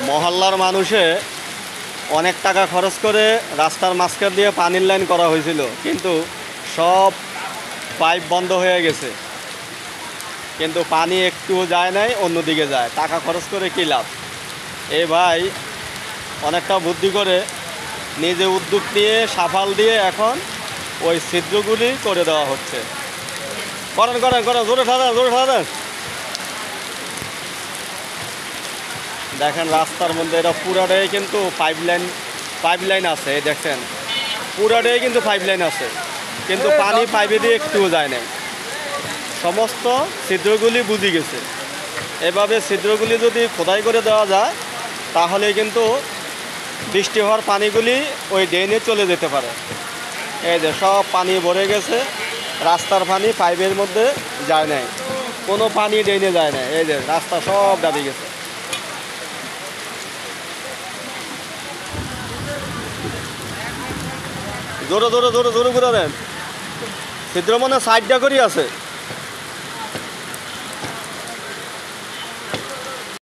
মহল্লার মানুষে অনেক টাকা খরচ করে রাস্তার মাঝখান দিয়ে পানির লাইন করা হয়েছিল, কিন্তু সব পাইপ বন্ধ হয়ে গেছে, কিন্তু পানি একটুও যায় নাই, অন্যদিকে যায়। টাকা খরচ করে কী লাভ? এই ভাই অনেকটা বুদ্ধি করে নিজে উদ্যোগ নিয়ে সাফাল দিয়ে এখন ওই ছিদ্রগুলি করে দেওয়া হচ্ছে। করেন করেন করেন, জোরে ঠাড়েন জোরে ঠাড়েন। দেখেন রাস্তার মধ্যে এটা পুরাটাই কিন্তু পাইপ লাইন আছে, এই দেখছেন পুরাটাই কিন্তু পাইপ লাইন আছে, কিন্তু পানি পাইপে দিয়ে একটুও যায় নাই। সমস্ত ছিদ্রগুলি বুঝে গেছে। এভাবে ছিদ্রগুলি যদি খোদাই করে দেওয়া যায় তাহলে কিন্তু বৃষ্টি হওয়ার পানিগুলি ওই ড্রেনে চলে যেতে পারে। এই যে সব পানি ভরে গেছে, রাস্তার পানি পাইপের মধ্যে যায় নাই, কোনো পানি ড্রেনে যায় না। এই যে রাস্তা সব দাবি গেছে। জোরে জোরে জোরে জোরে করে দেন, ছিদ্র মনে সাইডটা করি আছে।